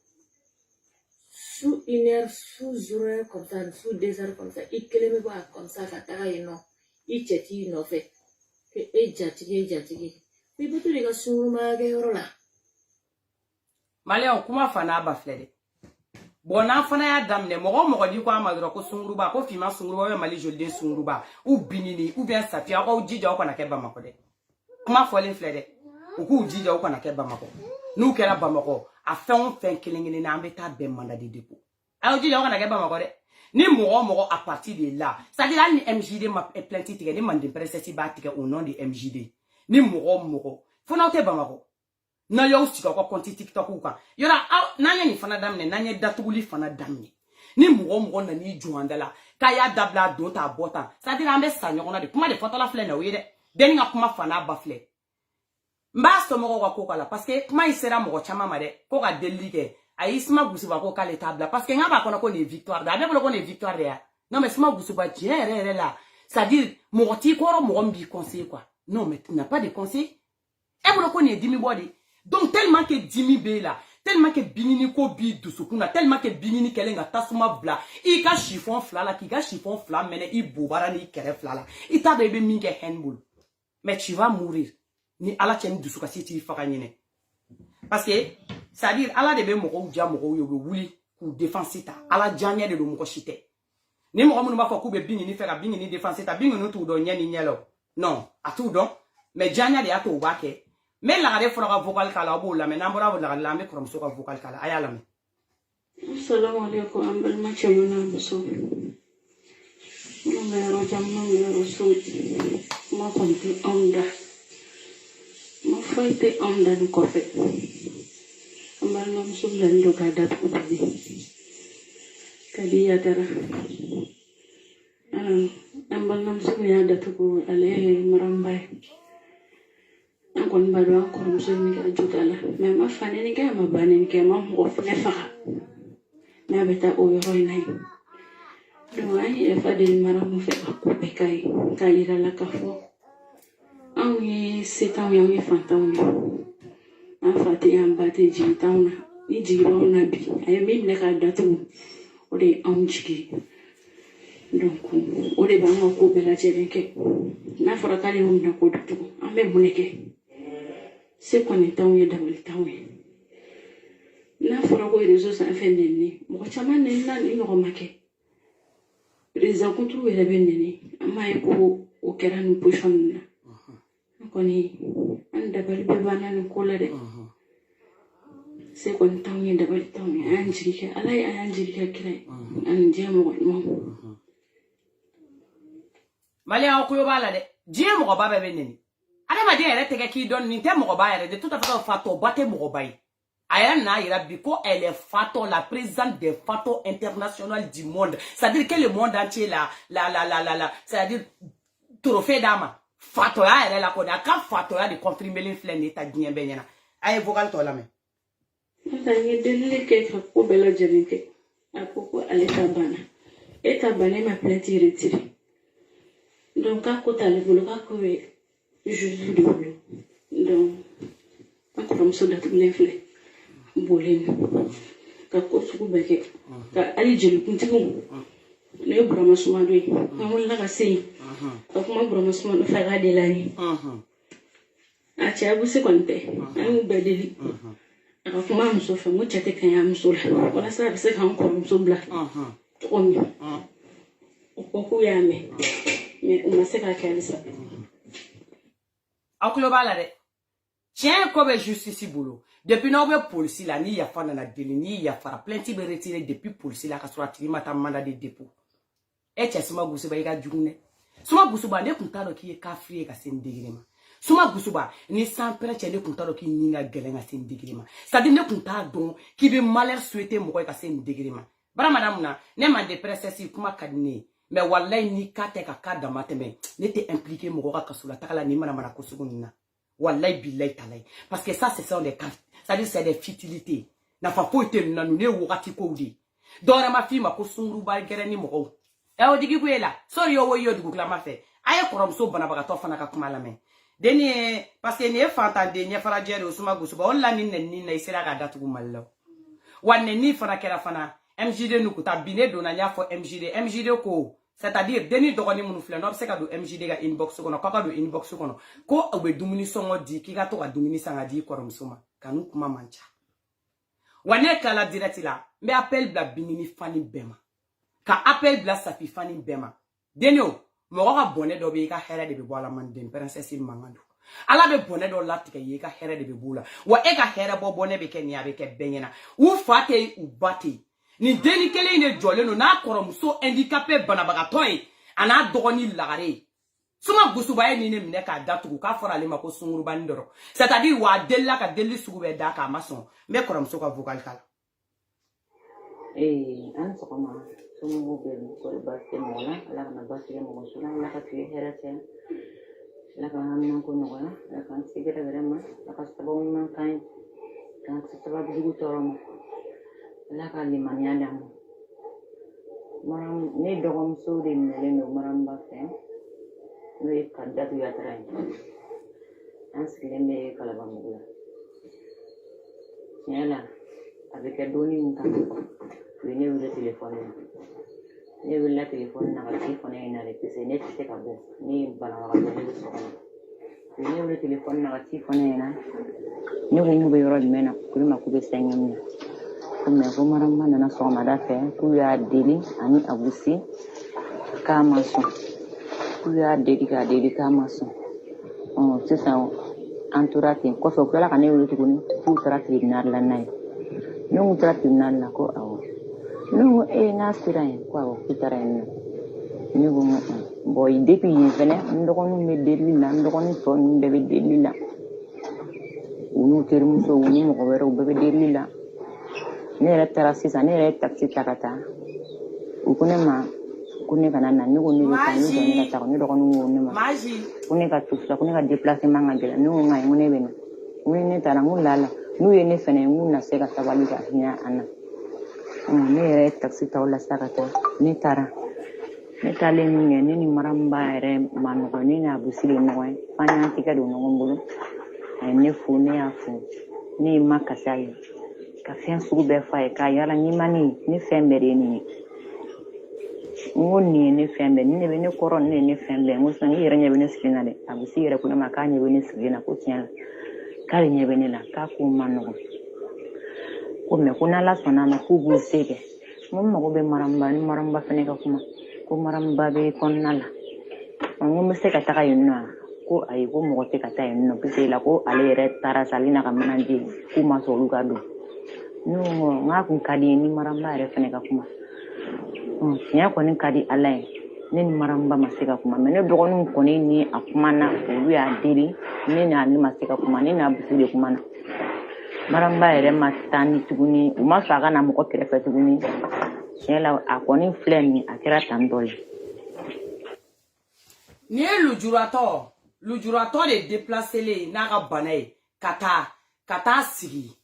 sous 1 heure, sous 0 heure comme ça, sous 2 heures comme ça. I keleme ba comme ça ka taga ino. I jatigi no fait. Que e jatigi. Mais betu de ka suma ga yorola. Malé on kuma fana ba flede. Bon na fana ya damne mogo di ko amadro ko sunguruba ko fima sunguruba mali jolden sunguruba ou binini ou bien safia ko jija ko na ke bamako de. Kuma folen flede. O ku jija ko na ke bamako. Nou kera bamako a fen kelengene na ambeta be mandat de dépôt. A o jija ko na ke bamako de. Ni mogo à partir de là, c'est-à-dire ni MJD ma plainte tige ni mande princesse ba tige au nom de MJD. Ni mogo fona te bamako. Na yo sika ko konti TikTok ou ka yora nanya ni fana damne nanya datuguli fana damne ni mugo na ni juandala kaya dabla don ta bota ça dire ambe sanyo na de kuma de foto la fle na wi de deni nga kuma fana ba fle mba so mo ko kala parce que kuma isera mo chama made ko ga delige ay isma gusuba ko kale tabla parce que nga ba kono ko ni victoire da be ko ni victoire ya non mais sma gusuba jere là ça dire mo ti ko ro mo mbi conseil quoi non mais tu n'as pas de conseil e bolo ko ni dimi body. Donc tellement que dimi be là, tellement que binini ko bi dusukuna, tellement que binini kelenga tasuma bla, i ka chiffon fla la, ki ka chiffon fla mene i bobara ni kere fla la. I ta bebe minge handball. Mais tu vas mourir. Ni ala tieni dusuka si ti faka nyine. Parce que ça dire ala de be moko uja moko yo wuli ku défense ta. Ala janya de lo moko chite. Ni moko munu ba fa ku be binini fera binini défense ta, binini tu do nyani nyelo. Non, a tout don, mais janya de ato ubake. Mais la gare fera vocal kala bo la mais nambora bo la lambe from so ka vocal kala ayala me. Assalamu alaikum ambal ma chamuna biso. Numero jamno numero so ma konti onda. Ma faite onda du kofe. Ambal ma biso lando kada ko bi. Kadi ya tara. Ambal ma biso ya datu ko ale marambay. Kon baro ko muso ni ka jutala mais ma fane ni ka ma bane ni ka ma mo fne fa na beta o yoro nai do ai e fa de mara mo fe ko be kai ira la ka fo angi setan yo ni fantan ni a fati am bate ji tauna ni ji ro na bi ay mi ne ka datu o de anjiki donc o de ba ko be la jere na fara kali hum na ko datu ambe buneke c'est qu'on est dans le temps. Na fora ko réseau ça fait nene. Mo chama nena ni no make. Réseau ko trouver la benene. Ama ko o kera ni position na. Ko ni anda bali be banana ko la de. C'est qu'on est dans le temps. Anjiri ka alai anjiri ka kire. Anje mo mo. Mali an ko yo bala de. Die mo ba be benene. Ada ma dia rete ki don ni te mo ba de tout à fait fato bate mo ba yi. Aya na ira biko elle est fato la présidente des fato international du monde. C'est-à-dire que le monde entier la c'est-à-dire trophée dama. Fato ya elle la ko da ka fato ya de confirmer l'influence état bien benyana. Ay vocal to la me. Ça y delile ke ko bela jerinte. Akoko aleta bana. Eta bana ma plainte retirée. Donc à côté le boulot ka ko je vous double. Donc, quand on se dit que l'inflé, bolé, quand on se dit que, quand allez je le continue, le bromassouma lui, quand on l'a cassé, quand on bromassouma le fait garder l'année. Ah tiens, vous c'est quoi t'es? Un bedeli. Quand on me sauve, moi j'étais quand il me sauve. Voilà ça, c'est quand on me sauve là. Trop mieux. On peut y aller, mais on m'a fait calculer ça. Aklo bala de. Tiens ko be justice boulot. Depuis no be police la ni ya fa na deli ni ya fara plainte be retiré depuis police la ka soit mata mandat de dépôt. cɛ Suma Gusuba i ka jugu dɛ. Suma Gusuba ne kun t'a dɔn k'i ye kafiri ye ka se nin degré ma. Suma Gusuba ni sanpɛrɛ cɛ ne kun t'a dɔn k'i ɲin ka gɛlɛn ka se nin degré ma. C'est à dire ne kun t'a dɔn k'i bɛ malheur souhaiter mɔgɔ ye ka se nin degré ma. Bara madame na ne ma de princesse kuma ka di ne ye. Mais wallahi ni ka tɛ ka ka dama tɛmɛ ne tɛ impliquer mɔgɔ ka kaso la taga la ni mana ko sugu nin na. Wallahi billahi talahi. Parce que ça c'est des cartes. C'est-à-dire c'est des futilités. Nafa foyi tɛ nanu ne wagati kow de. Dɔwɛrɛ ma f'i ma ko sunguruba gɛrɛ ni mɔgɔw. O digi ko e la. Sori yo wo yo dugu kilama fɛ. A ye kɔrɔmuso banabagatɔ fana ka kuma lamɛn. Deni parce que ni e fantanden ɲɛfara jɛ de Suma Gusuba o la ni nɛni na i sera ka datugu Mali la. Wa nɛni fana kɛra fana MJD nu kuta bine donna nya fɔ MJD ko c'est-à-dire deni dɔgɔni minnu filɛ n'o bɛ se ka don MJD ka inbox kɔnɔ k'a ka don inbox kɔnɔ ko u bɛ dumuni sɔngɔ di k'i ka to ka dumuni san ka di kɔrɔmuso ma kanu kuma man ca. Wa ne kala direct la n bɛ appel bila Binini fani bɛɛ ma ka appel bila Safi fani bɛɛ ma deni o mɔgɔ ka bɔnɛ dɔ bɛ i ka hɛrɛ de bɛ bɔ ala manden princesse mankan don ala bɛ bɔnɛ dɔ latigɛ i ka hɛrɛ de bɛ b'u la wa e ka hɛrɛ bɔ bɔnɛ bɛ kɛ nin a bɛ kɛ bɛɛ ɲɛna u fa tɛ u ba tɛ nin deni kelen de jɔlen don n'a kɔrɔmuso handicapé banabagatɔ ye a n'a dɔgɔni lagare ye Suma Gusuba ye nin ne minɛ k'a datugu k'a fɔra ale ma ko sungurubani dɔrɔn c'est-à-dire wa delila ka deli sugu bɛɛ da k'a ma sɔn n bɛ kɔrɔmuso ka vocal k'a la. An sɔgɔma somɔgɔw bɛ yen kɔri baasi tɛ mɔgɔ la ala kana baasi kɛ mɔgɔ si la ala ka tile hɛrɛ cɛ ala ka haminanko nɔgɔya ala k'an kisi gɛrɛgɛrɛ ma ala ka sababu ɲuman k'an ye k'an kisi sababu jugu tɔɔrɔ ma ala ka limaniya d'an ma ne dɔgɔmuso de minɛlen don Maramba fɛ n'o ye Kadatu Yatara ye an sigilen bɛ Kalabanbugu la tiɲɛ la a bɛ kɛ donni min kan u ye ne wele téléphone na ne wulila téléphone na ka ci fɔ ne ɲɛna de parce que ne tɛ se ka bɔ ne ye banabagatɔ ne bɛ so kɔnɔ u ye ne wele téléphone na ka ci fɔ ne ɲɛna ne ko n'u bɛ yɔrɔ jumɛn na k'u ma k'u bɛ sɛŋɛ min na ko mais ko Maramba nana sɔgɔmada fɛ k'u y'a deli ani Abusi k'a ma sɔn k'u y'a deli k'a ma sɔn sisan an tora ten kɔfɛ u tilala ka ne wele tuguni k'u taara tribunal la n'a ye ne ko taara tribunal la ko awɔ ne ko n'a sera yen ko awɔ k'u taara yen nɔ ne ko bon depuis yen fɛnɛ n dɔgɔninw bɛ delili la n dɔgɔnin tɔ ninnu bɛɛ bɛ delili la u n'u terimusow u ni mɔgɔ wɛrɛw bɛɛ bɛ delili la ne yɛrɛ taara sisan ne yɛrɛ ye taxi ta ka taa u ko ne ma ko ne kana na ne ko ne bɛ taa ne ko ne ka taa ne dɔgɔnin ko ne ma ko ne ka to sisan ko ne ka déplacement ka gɛlɛn ne ko nka ko ne bɛ na ko ne taara n ko lala n'u ye ne fɛnɛ n ko na se ka sabali ka hinɛ an na ne yɛrɛ ye taxi ta o la sa ka taa ne taara ne taalen min kɛ ne ni Maramba yɛrɛ ma nɔgɔn ne ni Abusi de ɲɔgɔn ye f'an y'an tigɛ don ɲɔgɔn bolo a ye ne fo ne y'a fo ne ye ma kasi a ye ka fɛn sugu bɛɛ f'a ye k'a yala n'i ma ne fɛn bɛɛ de ye nin ye n ko nin ye ne fɛn bɛɛ nin de bɛ ne kɔrɔ nin de ye ne fɛn bɛɛ n ko sisan i yɛrɛ ɲɛ bɛ ne sigilen na dɛ Abusi yɛrɛ ko ne ma k'a ɲɛ bɛ ne sigilen na ko tiɲɛ la k'ale ɲɛ bɛ ne la k'a ko ma nɔgɔn ko mais ko n'Ala sɔnna a ma k'u b'u se kɛ n ko n mago bɛ Maramba ni Maramba fɛnɛ ka kuma ko Maramba bɛ kɔnɔna la n ko n bɛ se ka taga yen nɔ ko ayi ko mɔgɔ tɛ ka taa yen nɔ parce la ko ale yɛrɛ taara sa ale n'a ka manager k'u ma sɔn olu ka don ne ko n k'a kun ka di n ye ni Maramba yɛrɛ fɛnɛ ka kuma tiɲɛ kɔni ka di Ala ye ne ni Maramba ma se ka kuma mais ne dɔgɔninw kɔni ni a kumana olu y'a deli ne n'ale ma se ka kuma ne n'a Abusi de kumana Maramba yɛrɛ ma taa ni tuguni u ma sɔn a ka na mɔgɔ kɛrɛfɛ tuguni tiɲɛ la a kɔni filɛ nin a kɛra tan tɔ ye ni ye lujuratɔ de déplacelen n'a ka bana ye ka taa sigi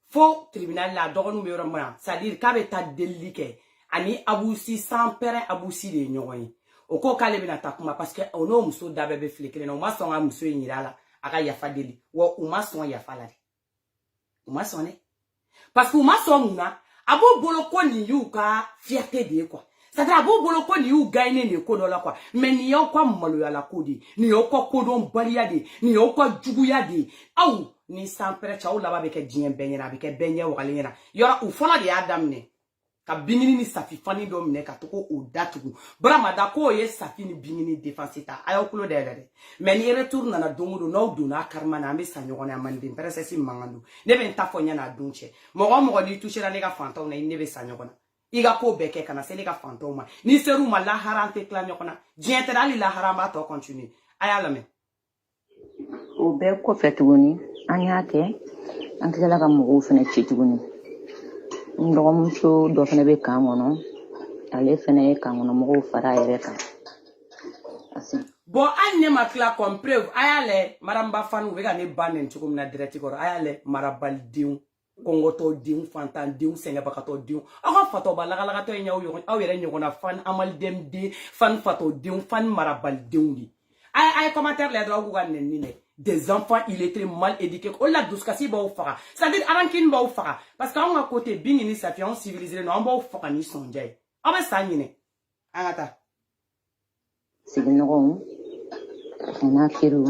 fo tribunal la dɔgɔninw bɛ yɔrɔ min na c'est à dire k'a bɛ taa delili kɛ ani Abusi sanpɛrɛ Abusi de ye ɲɔgɔn ye o ko k'ale bɛna taa kuma parce que o n'o muso da bɛɛ bɛ fili kelen na u ma sɔn ka muso in yira a la a ka yafa deli wa u ma sɔn yafa la de u ma sɔn dɛ parce que u ma sɔn mun na a b'u bolo ko nin y'u ka fierté de ye quoi c'est-à-dire a b'u bolo ko nin y'u gagné de ko dɔ la quoi mais nin y'aw ka maloyala ko de ye nin y'aw ka kodɔnbaliya de ye nin y'aw ka juguya de ye aw ni sanpɛrɛ cɛ aw laban bɛ kɛ diɲɛ bɛɛ ɲɛna a bɛ kɛ bɛɛ ɲɛ wagalen ɲɛna yɔrɔ u fɔlɔ de y'a daminɛ ka Binini ni Safi fani dɔ minɛ ka to ko o datugu Baramada k'o ye Safi ni Binini défense ta a y'aw kulo dayɛlɛ dɛ mais ni retour nana don o don n'aw donna karima na an bɛ sa ɲɔgɔn na a man di princesse mankan don ne bɛ n ta fɔ ɲɛna a don cɛ mɔgɔ o mɔgɔ n'i touchera ne ka fantanw na ne bɛ sa ɲɔgɔn na Iga ko beke kana sele ka fantoma. Ni seru ma la harante kla nyokona. Diente dali la harama to continue. Ayala me. O bɛɛ kɔfɛ tuguni an y'a kɛ an tilala ka mɔgɔw fɛnɛ ci tuguni n dɔgɔmuso dɔ fɛnɛ bɛ kan kɔnɔ ale fɛnɛ ye kan kɔnɔ mɔgɔw fara a yɛrɛ kan bon an ne ma kila comme preuve ayale maramba fanu be ka ne banen cogo mina direct kɔrɔ ayale marabaldenw kɔngɔtɔdenw fantandenw sɛgɛbagatɔdenw aw ka fatɔba lagalagatɔ ye aw yɛrɛ ɲɔgɔnna fan amalidɛmden fan fatɔdenw fan marabaldenw de ay commentaire la dɔrɔn k'u ka nɛni dɛ des enfants illettrés mal éduqués o la dusukasi b'aw faga c'est-à-dire arankini b'aw faga parce que anw ka côté bin ni safi anw civilisé non an b'aw faga ni sɔnja ye aw bɛ sa ɲinɛ an ka taa sigiɲɔgɔnw o n'a teriw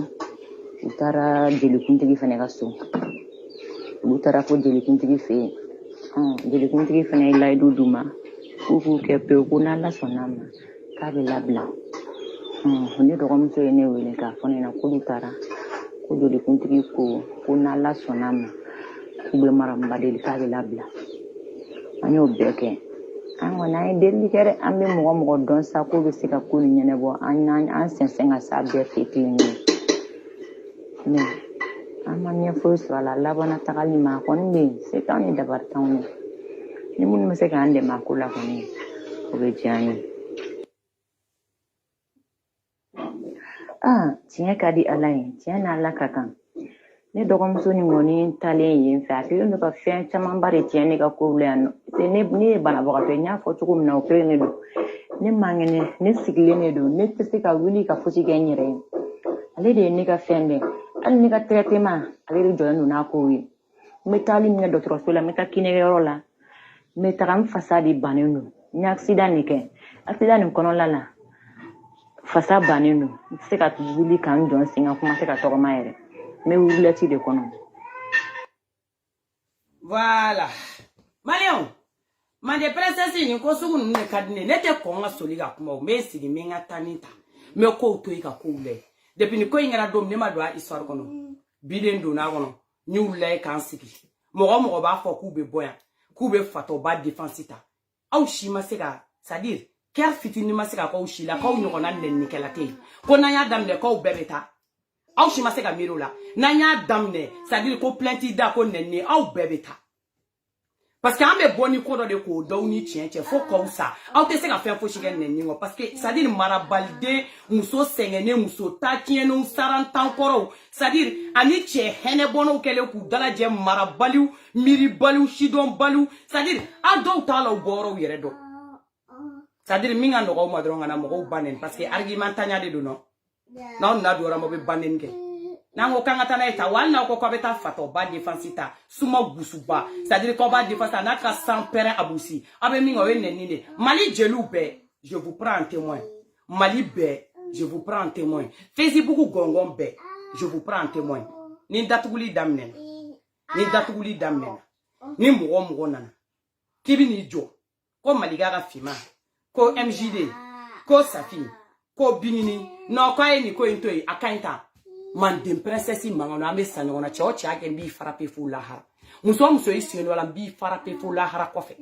u taara jelikuntigi fɛnɛ ka so olu taara fo jelikuntigi fɛ yen jelikuntigi fɛnɛ ye layidu d'u ma k'u k'u kɛ pewu ko n'Ala sɔnn'a ma k'a bɛ labila ne dɔgɔmuso ye ne wele k'a fɔ ne ɲɛna k'olu taara ko jelikuntigi ko n'Ala sɔnn'a ma k'u bɛ Maramba deli k'a bɛ labila an y'o bɛɛ kɛ an kɔni an ye delili kɛ dɛ an bɛ mɔgɔ mɔgɔ dɔn sa k'o bɛ se ka ko nin ɲɛnabɔ an sɛnsɛn ka s'a bɛɛ fɛ kelen kelen mais an ma ɲɛ foyi sɔrɔ a la labanna tagali ma a kɔni bɛ yen se t'anw ni dabali t'anw ye ni minnu bɛ se k'an dɛmɛ a ko la kɔni o bɛ diya an ye. Tiɲɛ ka di Ala ye tiɲɛ n'Ala ka kan ne dɔgɔmuso ni kɔni talen yen fɛ a kɛlen don ka fɛn camanba de tiɲɛ ne ka kow la yan nɔ ne ye banabagatɔ ye n y'a fɔ cogo min na o kelen de don ne man kɛnɛ ne sigilen de don ne tɛ se ka wuli ka fosi kɛ n yɛrɛ ye ale de ye ne ka fɛn bɛɛ hali ne ka traitement ale de jɔlen don n'a kow ye n bɛ taali minɛ dɔgɔtɔrɔso la n bɛ taa kinɛkɛyɔrɔ la n bɛ taga n fasa de bannen don n ye accident de kɛ accident nin kɔnɔna la fasa bannen don n tɛ se ka wuli ka n jɔ n sen kan kuma tɛ ka tɔgɔma yɛrɛ n bɛ wulilɛti de kɔnɔ. Voilà Marion mande princesse ni ko sugu ninnu de ka di ne tɛ kɔn ka soli ka kuma o n bɛ sigi n bɛ n ka tani ta n bɛ kow to i ka kow lajɛ depuis ni ko in kɛra don min ne ma don a histoire kɔnɔ bilen donna kɔnɔ n y'u lajɛ k'an sigi mɔgɔ mɔgɔ b'a fɔ k'u bɛ bɔ yan k'u bɛ fatɔba défense ta aw si ma se ka c'est à dire kɛra fitinin ma se ka k'aw si la k'aw ɲɔgɔnna nɛninikɛla tɛ yen ko n'an y'a daminɛ k'aw bɛɛ bɛ taa aw si ma se ka miiri o la n'an y'a daminɛ c'est à dire ko plainte da ko nɛni aw bɛɛ bɛ taa parce que an bɛ bɔ ni ko dɔ de k'o dɔw ni tiɲɛ cɛ fo k'aw sa aw tɛ se ka fɛn fosi kɛ nɛni kɔ parce que c'est à dire marabaliden muso sɛgɛnnen muso ta tiɲɛnenw sarantankɔrɔw c'est à dire ani cɛ hɛnɛbɔnnaw kɛlen k'u dalajɛ marabaliw miiribaliw sidɔnbaliw c'est à dire a dɔw t'a la u bɔyɔrɔw yɛrɛ dɔn c'est à dire min ka nɔgɔ ma dɔrɔn ka na mɔgɔw bannen parce que argument tanya de don non n'aw nana don yɔrɔ ma bɛ bannen kɛ n'an ko k'an ka taa n'a ye ta wa hali n'aw ko k'aw bɛ taa fatɔba défense ta suma gusuba c'est à dire k'aw b'a défense ta n'a ka san pɛrɛn abusi aw bɛ min kɛ o ye nɛni de Mali jeliw bɛɛ je vous prends en témoin Mali bɛɛ je vous prends en témoin Facebook gɔngɔn bɛɛ je vous prends en témoin ni datuguli daminɛna ni mɔgɔ mɔgɔ nana k'i bɛ n'i jɔ ko Maliga ka finman ko MJD ko Safi ko Binini non ko a ye nin ko in to yen a ka ɲi ta manden princesse mankan an bɛ sa ɲɔgɔn na cɛ o cɛ kɛ n b'i frappé fo lahara muso muso i sen dɔ la n b'i frappé fo lahara kɔfɛ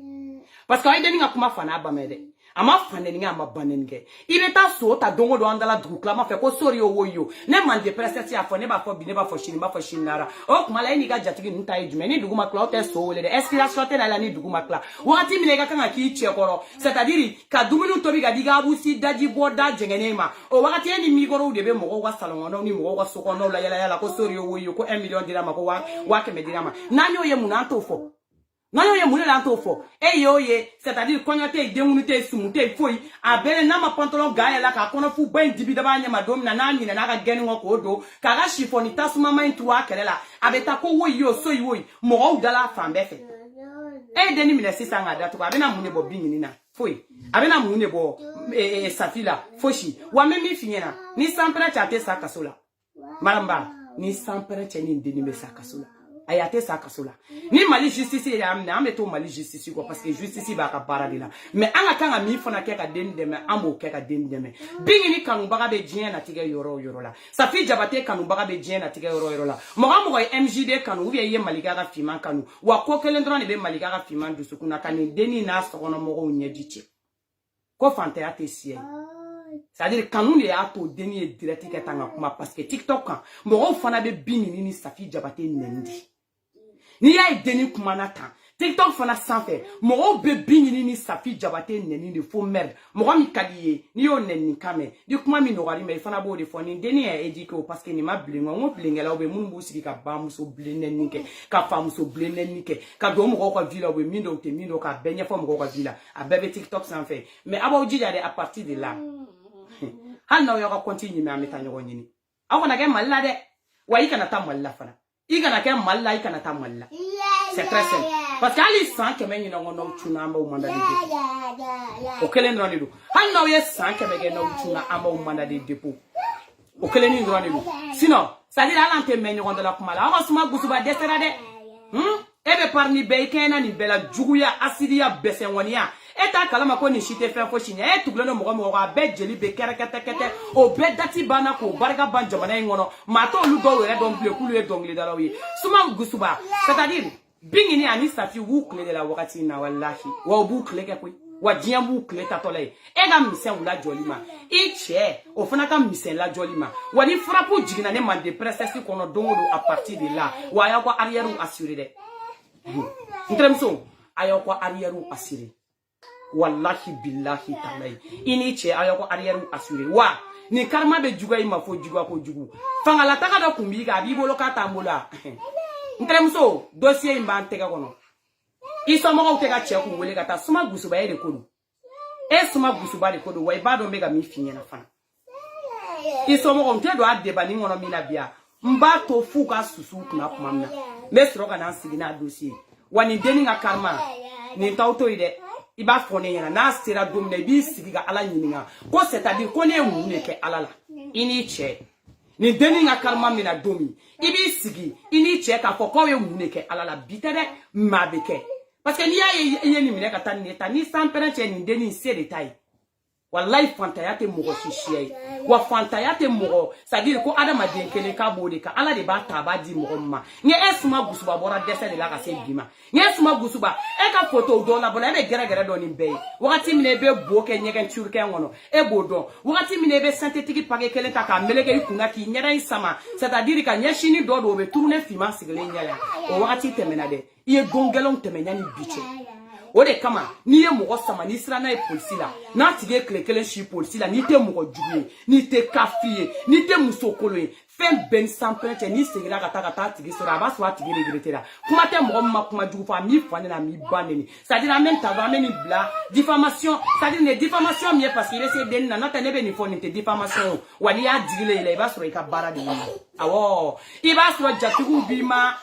parce que a ye denni ka kuma fa n'a ba mɛn dɛ a ma fa nɛni kɛ a ma ba nɛni kɛ i bɛ taa so ta don o don an dala dugu tilama fɛ ko sori o wo yo ne manden princesse y'a fɔ ne b'a fɔ bi ne b'a fɔ sini n b'a fɔ sini nara o tuma la e n'i ka jatigi ninnu ta ye jumɛn ni dugu ma tila aw tɛ so wele dɛ inspiration tɛ la ni dugu ma tila wagati min na i ka kan ka k'i cɛ kɔrɔ c'est à dire ka dumuni tobi ka di ka abusi daji bɔ da jɛngɛnen ma o wagati e ni mikɔrɔw de bɛ mɔgɔw ka salon kɔnɔw ni mɔgɔw ka so kɔnɔw la yala yala ko sori o wo yo ko 1 million dira ma ko 100 dira ma n'an y'o ye mun na an t'o fɔ n'an y'o ye mun de la an t'o fɔ e y'o ye c'est à dire kɔɲɔ tɛ yen denkundi tɛ yen sumu tɛ yen foyi a bɛɛ n'a ma pantalon ga yɛlɛ k'a kɔnɔ fu ba in dibi daba ɲɛma don min na n'a ɲinɛ n'a ka gɛnni kɔ k'o don k'a ka sifɔni tasumama in turu a kɛrɛ la a bɛ taa ko woyi o soyi woyi mɔgɔw dala fan bɛɛ fɛ e ye denni minɛ sisan k'a datugu a bɛna mun de bɔ bin ɲini na foyi a bɛna mun de bɔ Safi la fosi wa n bɛ min f'i ɲɛna ni sanpɛrɛ cɛ a tɛ sa kaso la Maramba ni sanpɛrɛ cɛ ni denni bɛ sa kaso la ayate sa kaso la ni Mali justice ya amne ameto Mali justice ko parce que justice ba ka bara de la mais anga kanga mi fona ke ka den deme ambo ke ka den deme bingi ni kanu baga be jien na tige yoro la Safi Jabate kanu baga be jien na tige yoro la mo MJD kanu ubi ye Malika ga fiman kanu wa ko kelendro ne be Malika ga fiman du sukuna kanu deni na so kono mo nyediche ko fante ate sie c'est-à-dire kanu ne ya to deni e direct ke tanga kuma parce que TikTok kan mo fana be bingi ni Safi Jabate nendi ni ya deni kuma na tan TikTok fana sanfɛ mɔgɔw bɛ bin ɲini ni Safi Jabate nɛni de fo merde mɔgɔ min ka di ye ni y'o nɛni kan mɛn ni kuma min nɔgɔyali ma i fana b'o de fɔ ni denni yɛ éduqué o parce que nin ma bilen n ko bilenkɛlaw bɛ minnu b'u sigi ka bamuso bilen nɛni kɛ ka famuso bilen nɛni kɛ ka don mɔgɔw ka vie la u bɛ min dɔn u tɛ min dɔn k'a bɛɛ ɲɛfɔ mɔgɔw ka vie la a bɛɛ bɛ TikTok sanfɛ mais a b'aw jija dɛ à partir de là hali n'aw y'aw ka compte ɲini an bɛ taa ɲɔgɔn ɲini aw kana kɛ Mali la dɛ wa i kana taa Mali la fana i kana kɛ Mali la i kana taa Mali la c'est très simple parce que ali san kɛmɛ ɲina ko n'aw tuna an b'aw manda de dépôt o kelen dɔrɔn de don hali n'aw ye san kɛmɛ kɛ n'aw tuna an b'aw manda de dépôt o kelen ni dɔrɔn de don sinon c'est à dire hali an tɛ mɛn ɲɔgɔn dɔ la kuma la aw ka suma gusuba dɛsɛra dɛ e bɛ pari ni bɛɛ i kɛɲɛ na nin bɛɛ la juguya asidiya bɛsɛnwaniya e t'a kalama ko nin si tɛ fɛn fo si ɲɛ e tugulen don mɔgɔ mɔgɔ a bɛɛ jeli bɛ kɛrɛkɛtɛ o bɛɛ dati banna k'o barika ban jamana in kɔnɔ maa t'olu dɔw yɛrɛ dɔn bilen k'olu ye dɔnkilidalaw ye suma gusuba c'est à dire bingini ani Safi b'u kile de la wagati na wallahi wa b'u kile kɛ koyi wa diɲɛ b'u kile tatɔla ye e ka misɛn wula jɔli ma i cɛ o fana ka misɛn la jɔli ma wa ni frappe jiginna ne mande princesse kɔnɔ don o don à partir de là wa a y'aw ka arrière assuré dɛ n terimuso a y'aw ka arrière assuré wallahi billahi talahi i ni cɛ a y'aw ka arrière assuré wa ni karima bɛ juguya i ma fo juguya ko jugu fangalataga dɔ kun b'i kan a b'i bolo k'a t'an bolo a Ntremuso dossier in b'an tɛgɛ kɔnɔ i somɔgɔw tɛ ka cɛ k'u wele ka taa suma gusuba e de ko don e suma gusuba de ko don wa i b'a dɔn bɛ ka min f'i ɲɛna fana i somɔgɔw n tɛ don a debani kɔnɔ min na bi yan n b'a to f'u ka susu kunna kuma min na n bɛ sɔrɔ ka na n sigi n'a dossier wa nin denni ka karima nin t'aw to ye dɛ i b'a fɔ ne ɲɛna n'a sera don min na i b'i sigi ka Ala ɲininka ko c'est à dire ko ne ye mun de kɛ Ala la i n'i cɛ ni denni ka karima min na don min i b'i sigi i n'i cɛ k'a fɔ k'aw ye mun de kɛ Ala la bi tɛ dɛ maa bɛ kɛ parce que n'i y'a ye i ye nin minɛ ka taa nin de ta ni san pɛrɛn cɛ nin denni se de ta ye wallahi fantaya tɛ mɔgɔ si siya ye wa fantaya tɛ mɔgɔ c'est à dire ko adamaden kelen k'a b'o de kan Ala de b'a ta a b'a di mɔgɔ min ma n ye e suma gusuba bɔra dɛsɛ de la ka se bi ma n ye suma gusuba e ka photo dɔ labɔla e bɛ gɛrɛgɛrɛ dɔ nin bɛɛ ye wagati min e bɛ bo kɛ ɲɛgɛn turukɛn kɔnɔ e b'o dɔn wagati min e bɛ synthétique paquet kelen ta k'a meleke i kunna k'i ɲɛda in sama c'est à dire ka ɲɛsini dɔ don o bɛ turune finman sigilen ɲɛ la o wagati tɛmɛna dɛ i ye don gɛlɛnw tɛmɛ yanni bi cɛ o de kama n'i ye mɔgɔ sama n'i sera n'a ye polisi la n'a tigi ye tile kelen si polisi la n'i tɛ mɔgɔ jugu ye n'i tɛ kafi ye n'i tɛ muso kolon ye fɛn bɛɛ ni sanpɛrɛn cɛ n'i seginna ka taa tigi sɔrɔ a b'a sɔrɔ a tigi regretté la kuma tɛ mɔgɔ min ma kuma jugu fɔ a m'i fa nena a m'i ba neni c'est à dire an bɛ ta dɔn an bɛ nin bila diffamation c'est à dire nin diffamation min ye parce que i bɛ se denni na n'o tɛ ne bɛ nin fɔ nin tɛ diffamation ye wa n'i y'a digilen i la i b'a sɔrɔ i ka baara de ye awɔ i b'a sɔrɔ jatigiw b'i ma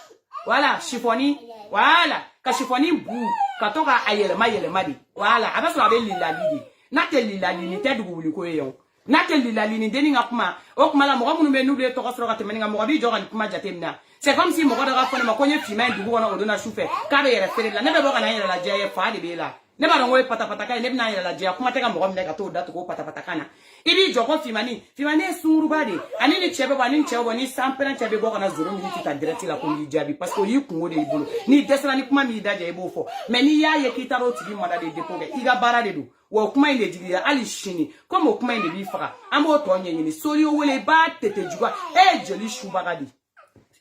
voilà chiffoni voilà ka chiffoni bu ka to ka a yɛlɛma de voilà a bɛ sɔrɔ a bɛ lilali de n'a tɛ lilali nin tɛ dugu wuli ko ye o n'a tɛ lilali nin denni ka kuma o kuma la mɔgɔ minnu bɛ n'olu ye tɔgɔ sɔrɔ ka tɛmɛ nin kan mɔgɔ b'i jɔ ka nin kuma jate minɛ c'est comme si mɔgɔ dɔ ka fɔ ne ma ko n ye finman ye dugu kɔnɔ o donna su fɛ k'a bɛ yɛrɛ feere la ne bɛ bɔ ka na n yɛrɛ lajɛ ye fa de b'e la ne b'a dɔn ko ye patapataka ye ne bɛna n yɛrɛ lajɛ kuma tɛ ka mɔgɔ minɛ ka t'o datugu o patapataka na i b'i jɔ ko finmani ye sunguruba de ani ni cɛ bɛ bɔ ani ni cɛ bɛ bɔ ni sanpɛrɛn cɛ bɛ bɔ ka na 0 minute ta direct la ko n b'i jaabi parce que o y'i kungo de y'i bolo n'i dɛsɛra ni kuma min y'i da jɛ i b'o fɔ mais n'i y'a ye k'i taara o tigi mada de dépôt kɛ i ka baara de don wa o kuma in de jiginna hali sini comme o kuma in de b'i faga an b'o tɔ ɲɛɲini soli o wele i b'a tete juguya e ye jeli subaga de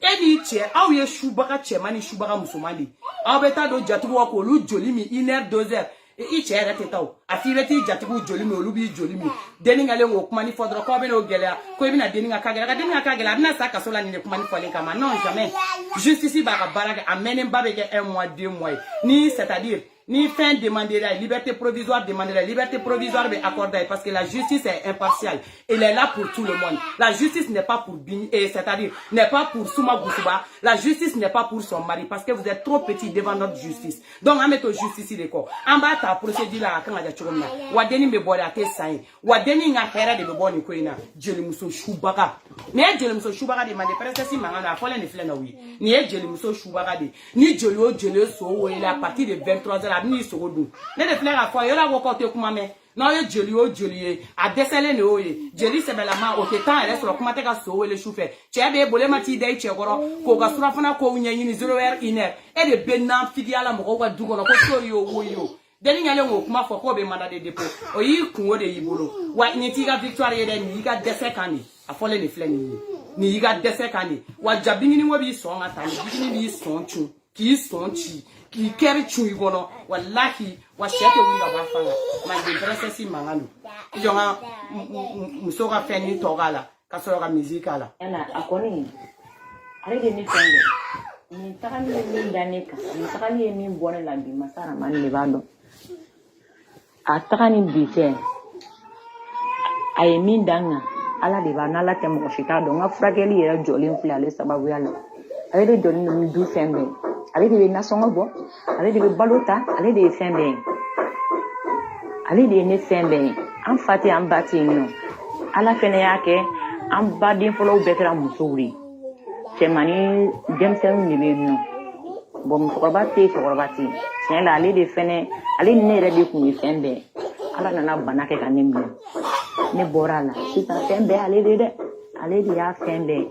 e n'i cɛ aw ye subaga cɛman ni subaga musoman de aw bɛ taa don jatigiw ka k'olu joli min 1 heure 2 heures i cɛ yɛrɛ tɛ taa o a f'i bɛ t'i jatigiw joli min olu b'i joli min denni kɛlen k'o kuma ni fɔ dɔrɔn k'aw bɛ n'o gɛlɛya ko i bɛna denni ka ka gɛlɛya ka denni ka ka gɛlɛya a bɛna sa kaso la nin de kuma ni fɔlen kama non jamais justice b'a ka baara kɛ a mɛnnenba bɛ kɛ 1 mois 2 mois ye ni c'est à dire Ni fin demandera, liberté provisoire demandera, liberté provisoire mais accordée parce que la justice est impartiale. Elle est là pour tout le monde. La justice n'est pas pour Bini, c'est-à-dire n'est pas pour Souma Boussouba. La justice n'est pas pour son mari parce que vous êtes trop petit devant notre justice. Donc on met au justice il est quoi? En bas ta procédure là quand on a choromna. Wadeni me boire à tes sains. Wadeni nga hera de boire ni koina. Jeli muso shubaka. Ni jeli muso shubaka de mande presque si mangana fola ni flena oui. Ni jeli muso shubaka de. Ni jeli so il à partir de 23h. Ni sogodu ne de fleur à fois yola wokote kuma me no ye jeli a desele ne oye jeli se bela ma o te tan ele so kuma te ka so wele choufe che be bole mati dai che goro ko ga sura fana ko unya yini 0h iner e de benna figi ala mo ko wa du kono ko so yo wo yo deni nyale ngo kuma fo ko be manda de depo o yi kunwo de yibolo wa ni ti ga victoire ye de ni ga dese kani afole ni fleur ni ga dese kani wa jabingi ni wo bi so ngata ni bigini bi so chu ki so chi qui keri chui gono wallahi wa shete wi ga fanga ma de processi mangano jonga musoga feni togala kasoro ga musicala yana akoni ale de ni fende ni takani ni daneka ni takani ni bone la bi masara man le bado atakani bite ay min danga ala de ba na la temo fita do nga frakeli era jolin flale sababu yala ale de jolin no du fembe ale de na songo bo ale de balota ale de fembe ale de ne fembe an fati an bati no ala fene yake an badin folo betera musuri chemani demsen ni be no bom sorbati tiens la ale de fene ale ne re de ku fembe ala na banake kanem ne borala si ta fembe ale de ya fembe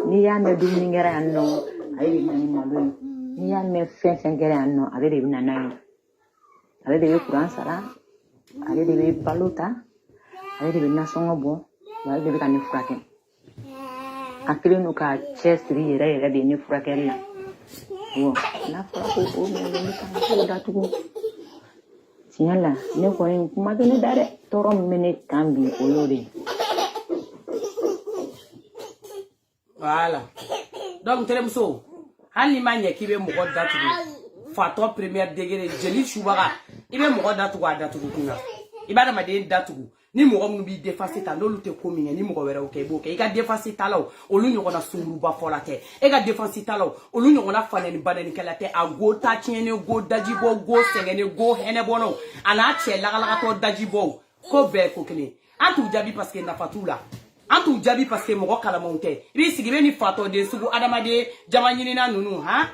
ni ya me dum ni ngara no ale de ni malu ni ya me fen ngara no ale de na nai ale de kuran sara ale de balota ale de na songo bo ale de kan frake akile no ka chestri yere de ni frake la wo na frake ko me kan ko da tu signala ne ko en kuma de dare toro mene kambi ko yode. Voilà. Donc, Télémousso, Hanimanya qui veut mourir d'atougu, Fato première degré, Jelly Choubara, il veut mourir d'atougu à d'atougu. Il va demander d'atougu. Ni mourir nous bi défacé ta l'eau te commun, ni mourir au Québec. Il a défacé ta l'eau, au l'union on a soumouba pour la terre. Il a défacé ta l'eau, au l'union on a fait une banane qu'elle a terre à go tatienne, go dajibo, go sengene, go henebono. Ana tche la dajibo, ko be kokene. Antou jabi parce qu'il n'a pas tout là. Antou jabi parce que moko kala monte. Ibi sigibe ni fato de sugu adamade jamanyini na nunu ha.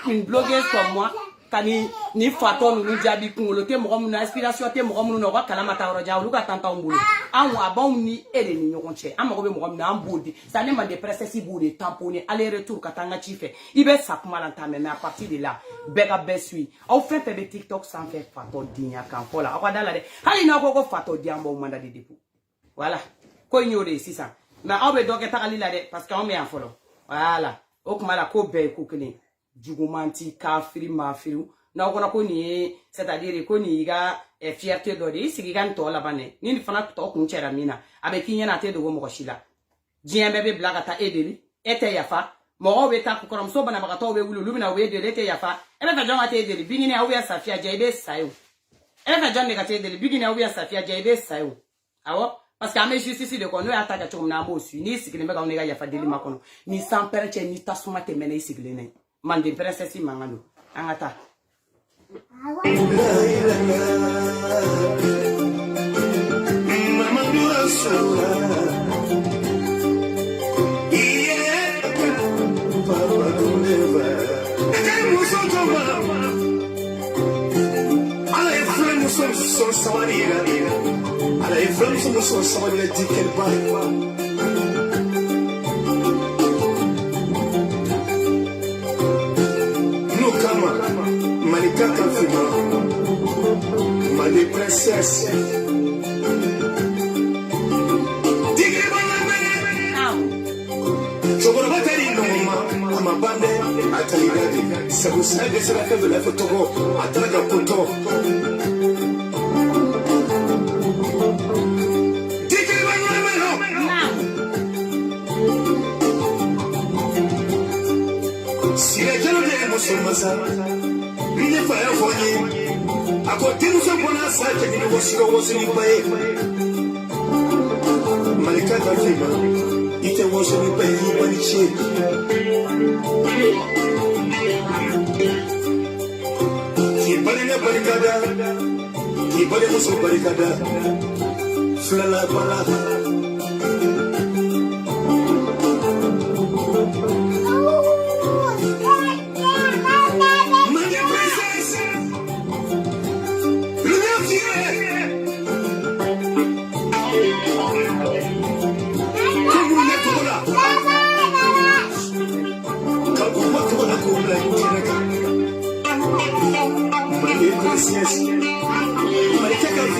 Une blogueuse comme moi tani ni fato nunu jabi kungolo te moko muna inspiration te moko munu no kala mata roja uluka tanta mbulu. Anwa abon ni ele ni nyokonche. Amako be moko muna ambodi. Ça ne m'a de processus pour de tamponner aller retour katanga chife. Ibe sakuma lantame mais à partir de là bega besui. Au fait de TikTok sans faire fato dinya kan fola. Akwa dala de. Hali na ko fato diambo manda de depo. Voilà. Ko ignore si ça mais on be donc ta kalila de parce qu'on met en follow voilà o kuma la ko be ko kene jugumanti kafiri mafiru na ko na ko ni c'est-à-dire ko ni ga fierté do de sigi kan to la bane ni fana to ko nchera mina abe kinya na te do go mo shila jien bebe blaga ta edeli ete yafa mo be ta ko rom so bana baka to be wulu lumina we de ete yafa ebe fa jonga te edeli bigini a we safia jaibe sayo ebe fa jonga te edeli bigini a we safia jaibe sayo awo parce que ame justice de ko no attaque chom na mo su ni sikile meka onega ya fadeli makono ni sans perche ni tasuma te mena isikile ne man de princesse mangano angata Allez, flamme sur mon son, ça va lui dire qu'elle bat. Nous, Kama, Malika Kafima, Mali Princesse. Je vous remercie, non, à ma bande, à Taligade. Ça vous savez que c'est la fête de la photo, à Talagapoto. Si les gens ne sont pas ça, Bine fire for you. I got things upon our side and it was in play. Malika Fatima, it was in play when it's cheap. Kibalina Baricada, Kibalimus Baricada, Flala Bala. Yes, my take out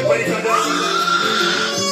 Baricada.